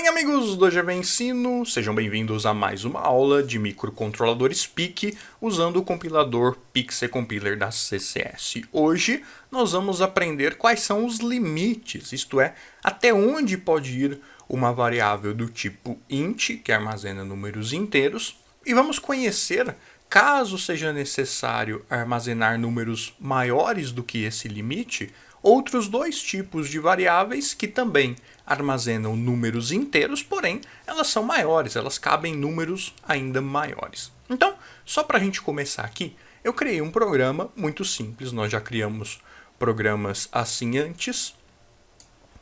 Bem, amigos do GV Ensino, sejam bem-vindos a mais uma aula de microcontroladores PIC usando o compilador PIC-Compiler da CCS. Hoje nós vamos aprender quais são os limites, isto é, até onde pode ir uma variável do tipo int, que armazena números inteiros, e vamos conhecer, caso seja necessário armazenar números maiores do que esse limite, outros dois tipos de variáveis que também armazenam números inteiros, porém elas são maiores, elas cabem em números ainda maiores. Então, só para a gente começar aqui, eu criei um programa muito simples, nós já criamos programas assim antes.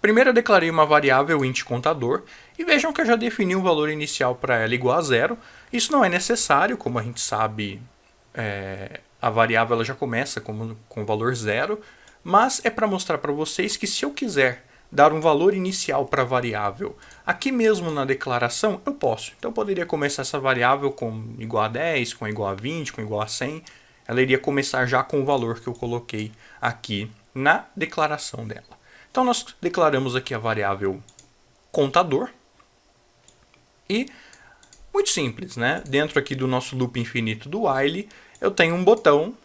Primeiro eu declarei uma variável int contador e vejam que eu já defini um valor inicial para ela igual a zero. Isso não é necessário, como a gente sabe, a variável ela já começa com valor zero, mas é para mostrar para vocês que se eu quiser dar um valor inicial para a variável aqui mesmo na declaração, eu posso. Então eu poderia começar essa variável com igual a 10, com igual a 20, com igual a 100. Ela iria começar já com o valor que eu coloquei aqui na declaração dela. Então nós declaramos aqui a variável contador. E muito simples, né? Dentro aqui do nosso loop infinito do while, eu tenho um botão,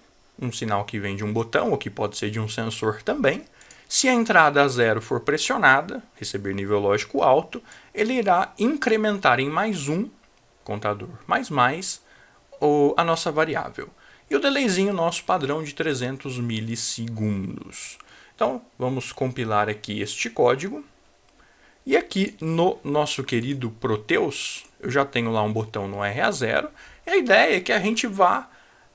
um sinal que vem de um botão, ou que pode ser de um sensor também. Se a entrada 0 for pressionada, receber nível lógico alto, ele irá incrementar em mais um, contador mais, a nossa variável. E o delayzinho nosso padrão de 300 milissegundos. Então, vamos compilar aqui este código. E aqui no nosso querido Proteus, eu já tenho lá um botão no RA0. E a ideia é que a gente vá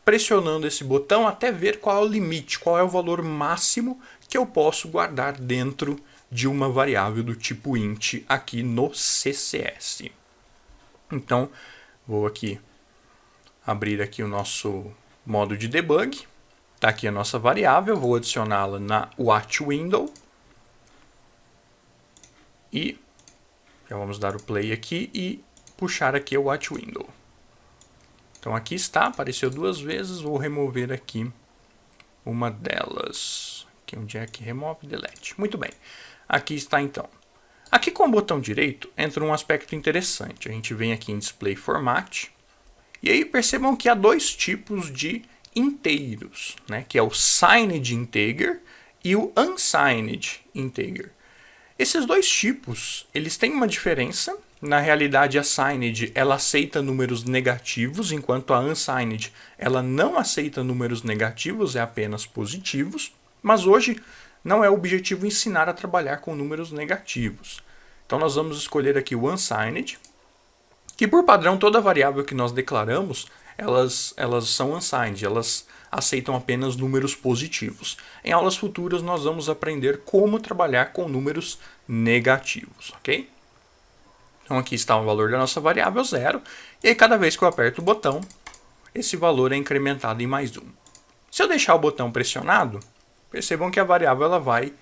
pressionando esse botão até ver qual é o limite, qual é o valor máximo que eu posso guardar dentro de uma variável do tipo int aqui no CCS. Então, vou aqui abrir aqui o nosso modo de debug. Está aqui a nossa variável, vou adicioná-la na watch window. E já vamos dar o play aqui e puxar aqui a watch window. Então aqui está, apareceu duas vezes, vou remover aqui uma delas. Aqui onde é que remove, delete. Muito bem, aqui está então. Aqui com o botão direito entra um aspecto interessante. A gente vem aqui em Display Format. E aí percebam que há dois tipos de inteiros, né? Que é o Signed Integer e o Unsigned Integer. Esses dois tipos, eles têm uma diferença. Na realidade, a Signed ela aceita números negativos, enquanto a Unsigned ela não aceita números negativos, é apenas positivos. Mas hoje não é o objetivo ensinar a trabalhar com números negativos. Então nós vamos escolher aqui o Unsigned, que por padrão toda variável que nós declaramos, elas são unsigned, elas aceitam apenas números positivos. Em aulas futuras nós vamos aprender como trabalhar com números negativos, ok? Então aqui está o valor da nossa variável 0, e aí cada vez que eu aperto o botão, esse valor é incrementado em mais um. Se eu deixar o botão pressionado, percebam que a variável ela vai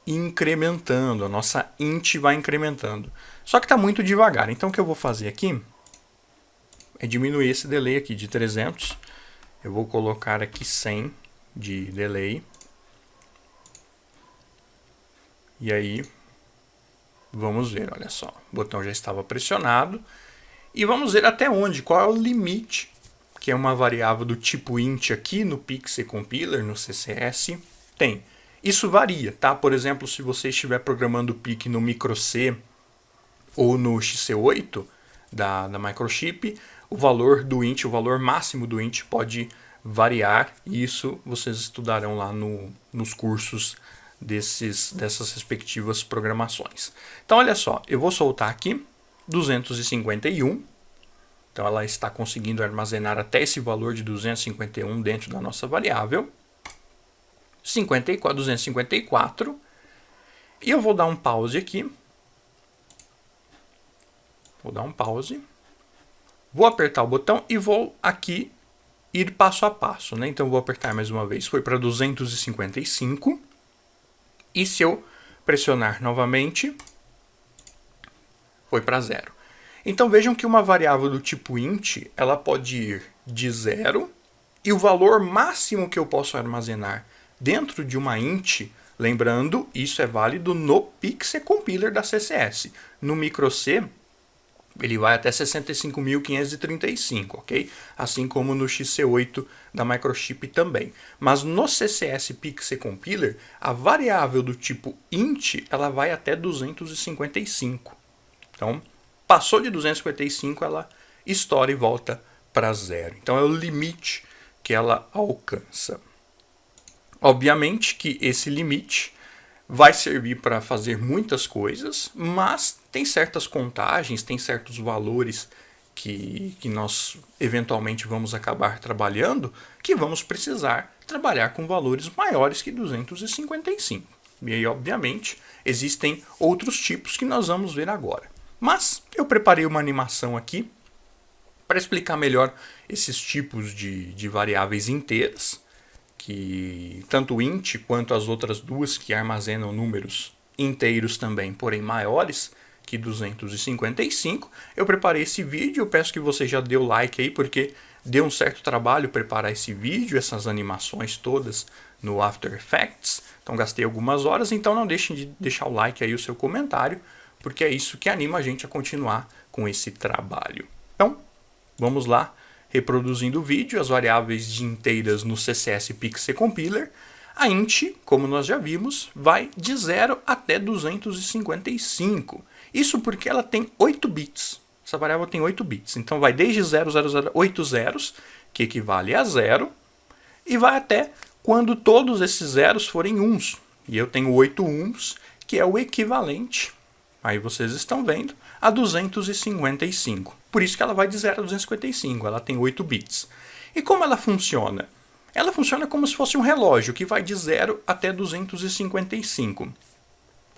incrementando, a nossa int vai incrementando. Só que está muito devagar, então o que eu vou fazer aqui é diminuir esse delay aqui de 300. Eu vou colocar aqui 100 de delay. E aí, vamos ver, olha só. O botão já estava pressionado. E vamos ver até onde, qual é o limite, que é uma variável do tipo int aqui no PIC-Compiler, no CCS, tem. Isso varia, tá? Por exemplo, se você estiver programando o PIC no microC ou no XC8 da microchip, o valor do int, o valor máximo do int pode variar, e isso vocês estudarão lá nos cursos dessas respectivas programações. Então olha só, eu vou soltar aqui 251, então ela está conseguindo armazenar até esse valor de 251 dentro da nossa variável, 254, e eu vou dar um pause aqui, vou apertar o botão e vou aqui ir passo a passo, né? Então vou apertar mais uma vez, foi para 255, e se eu pressionar novamente, foi para 0. Então vejam que uma variável do tipo int, ela pode ir de 0, e o valor máximo que eu posso armazenar dentro de uma int Lembrando, isso é válido no Pixel-Compiler da CCS. No microC, ele vai até 65.535, ok? Assim como no XC8 da Microchip também. Mas no CCS Pixel-Compiler, a variável do tipo int, ela vai até 255. Então, passou de 255, ela estoura e volta para zero. Então, é o limite que ela alcança. Obviamente que esse limite vai servir para fazer muitas coisas, mas tem certas contagens, tem certos valores que nós eventualmente vamos acabar trabalhando, que vamos precisar trabalhar com valores maiores que 255. E aí, obviamente, existem outros tipos que nós vamos ver agora. Mas eu preparei uma animação aqui para explicar melhor esses tipos de variáveis inteiras, que tanto o int quanto as outras duas que armazenam números inteiros também, porém maiores que 255. Eu preparei esse vídeo, eu peço que você já dê o like aí, porque deu um certo trabalho preparar esse vídeo, essas animações todas no After Effects. Então gastei algumas horas, então não deixem de deixar o like aí, o seu comentário, porque é isso que anima a gente a continuar com esse trabalho. Então, vamos lá, reproduzindo o vídeo, as variáveis de inteiras no CCS Pixel-Compiler. A int, como nós já vimos, vai de 0 até 255. Isso porque ela tem 8 bits. Essa variável tem 8 bits. Então vai desde 0, 0, 0, 8 zeros, que equivale a 0, e vai até quando todos esses zeros forem uns. E eu tenho 8 uns, que é o equivalente, aí vocês estão vendo, a 255. Por isso que ela vai de 0 a 255, ela tem 8 bits. E como ela funciona? Ela funciona como se fosse um relógio, que vai de 0 até 255.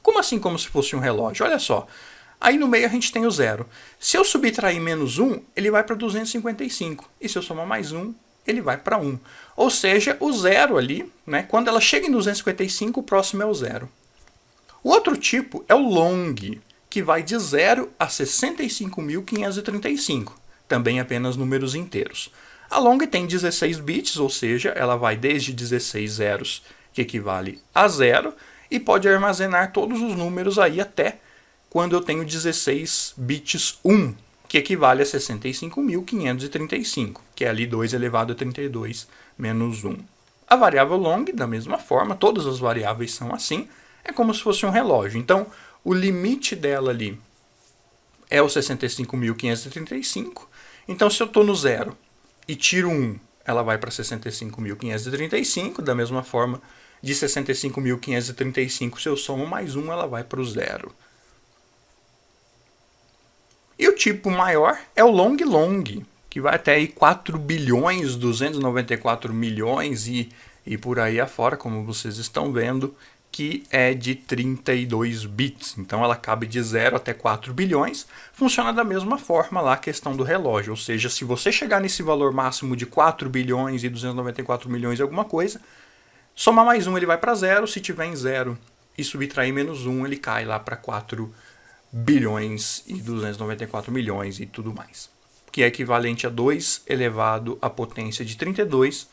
Como assim como se fosse um relógio? Olha só, aí no meio a gente tem o 0. Se eu subtrair menos 1, ele vai para 255. E se eu somar mais 1, ele vai para 1. Ou seja, o 0 ali, né, quando ela chega em 255, o próximo é o 0. O outro tipo é o long, que vai de 0 a 65.535, também apenas números inteiros. A long tem 16 bits, ou seja, ela vai desde 16 zeros, que equivale a 0, e pode armazenar todos os números aí até quando eu tenho 16 bits 1, que equivale a 65.535, que é ali 2 elevado a 32 menos 1. A variável long, da mesma forma, todas as variáveis são assim, é como se fosse um relógio. Então, o limite dela ali é o 65.535. Então, se eu estou no 0 e tiro 1, ela vai para 65.535. Da mesma forma, de 65.535, se eu somo mais 1, ela vai para o 0. E o tipo maior é o long long, que vai até aí 4 bilhões, 294 milhões e por aí afora, como vocês estão vendo, que é de 32 bits. Então ela cabe de 0 até 4 bilhões. Funciona da mesma forma lá a questão do relógio. Ou seja, se você chegar nesse valor máximo de 4 bilhões e 294 milhões e alguma coisa, somar mais 1 ele vai para 0. Se tiver em 0 e subtrair menos 1, ele cai lá para 4 bilhões e 294 milhões e tudo mais. Que é equivalente a 2 elevado à potência de 32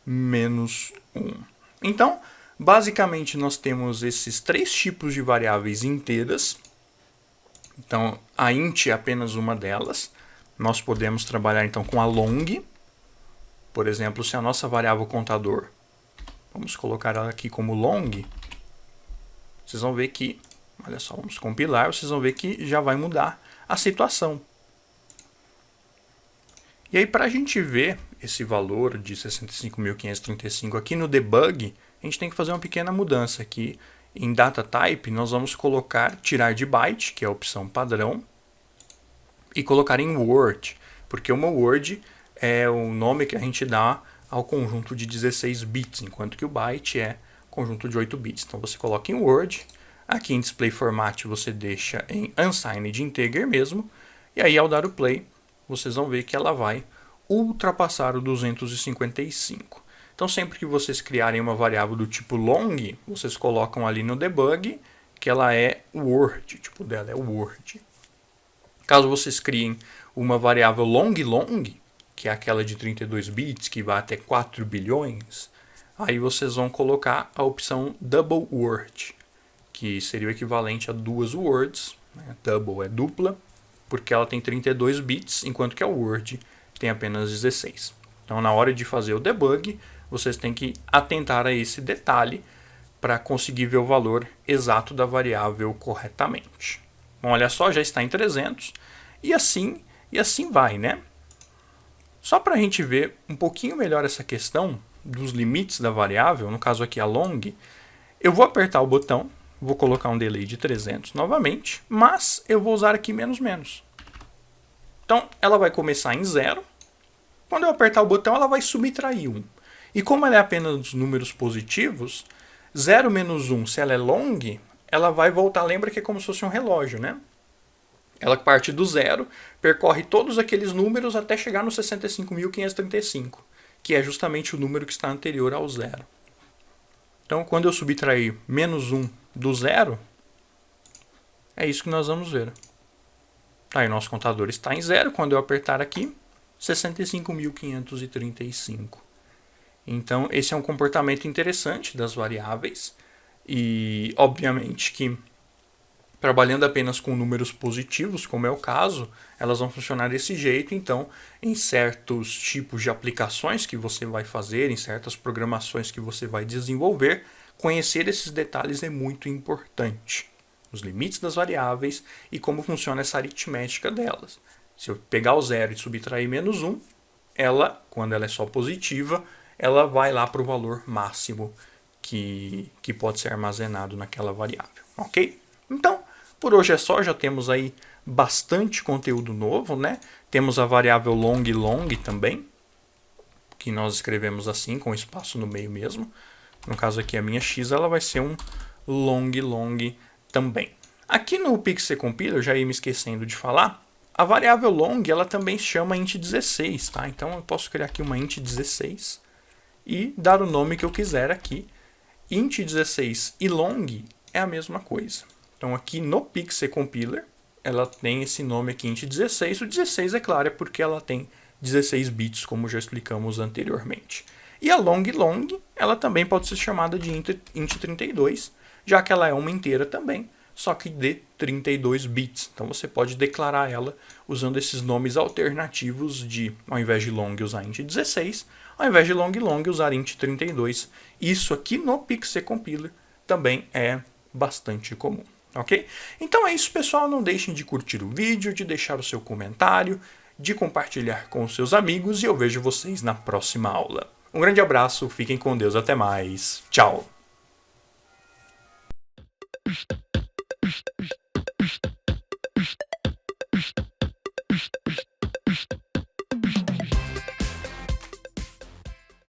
menos 1. Então, basicamente, nós temos esses 3 tipos de variáveis inteiras. Então, a int é apenas uma delas. Nós podemos trabalhar, então, com a long. Por exemplo, se a nossa variável contador, vamos colocar ela aqui como long, vocês vão ver que, olha só, vamos compilar, vocês vão ver que já vai mudar a situação. E aí, para a gente ver esse valor de 65.535 aqui no debug, a gente tem que fazer uma pequena mudança aqui. Em data type, nós vamos colocar tirar de byte, que é a opção padrão, e colocar em word, porque uma word é o nome que a gente dá ao conjunto de 16 bits, enquanto que o byte é conjunto de 8 bits. Então você coloca em word, aqui em display format você deixa em unsigned integer mesmo, e aí ao dar o play, vocês vão ver que ela vai ultrapassar o 255. Então, sempre que vocês criarem uma variável do tipo long, vocês colocam ali no debug que ela é word, o tipo dela é word. Caso vocês criem uma variável long long, que é aquela de 32 bits, que vai até 4 bilhões, aí vocês vão colocar a opção Double Word, que seria o equivalente a duas words, né? Double é dupla, porque ela tem 32 bits, enquanto que a Word tem apenas 16. Então, na hora de fazer o debug, vocês têm que atentar a esse detalhe para conseguir ver o valor exato da variável corretamente. Bom, olha só, já está em 300, e assim vai, né? Só para a gente ver um pouquinho melhor essa questão dos limites da variável, no caso aqui a long, eu vou apertar o botão, vou colocar um delay de 300 novamente, mas eu vou usar aqui menos menos. Então, ela vai começar em 0. Quando eu apertar o botão, ela vai subtrair 1. E como ela é apenas números positivos, 0 menos 1, se ela é long, ela vai voltar, lembra que é como se fosse um relógio, né? Ela parte do 0, percorre todos aqueles números até chegar no 65.535, que é justamente o número que está anterior ao 0. Então, quando eu subtrair menos 1 do 0, é isso que nós vamos ver. Aí o nosso contador está em 0, quando eu apertar aqui, 65.535. Então, esse é um comportamento interessante das variáveis e, obviamente, que trabalhando apenas com números positivos, como é o caso, elas vão funcionar desse jeito. Então, em certos tipos de aplicações que você vai fazer, em certas programações que você vai desenvolver, conhecer esses detalhes é muito importante. Os limites das variáveis e como funciona essa aritmética delas. Se eu pegar o 0 e subtrair menos 1, ela, quando ela é só positiva, ela vai lá para o valor máximo que pode ser armazenado naquela variável, ok? Então, por hoje é só, já temos aí bastante conteúdo novo, né? Temos a variável long também, que nós escrevemos assim, com espaço no meio mesmo. No caso aqui, a minha x, ela vai ser um long também. Aqui no Pixel Compiler, já ia me esquecendo de falar, a variável long, ela também se chama int16, tá? Então, eu posso criar aqui uma int16 e dar o nome que eu quiser aqui. Int16 e long é a mesma coisa. Então, aqui no Pixel Compiler, ela tem esse nome aqui, int16. O 16, é claro, é porque ela tem 16 bits, como já explicamos anteriormente. E a long, ela também pode ser chamada de int32, já que ela é uma inteira também, só que de 32 bits. Então, você pode declarar ela usando esses nomes alternativos de, ao invés de long, usar int16, ao invés de long, usar int32. Isso aqui no Pixel Compiler também é bastante comum. Ok? Então é isso, pessoal. Não deixem de curtir o vídeo, de deixar o seu comentário, de compartilhar com os seus amigos e eu vejo vocês na próxima aula. Um grande abraço, fiquem com Deus, até mais. Tchau!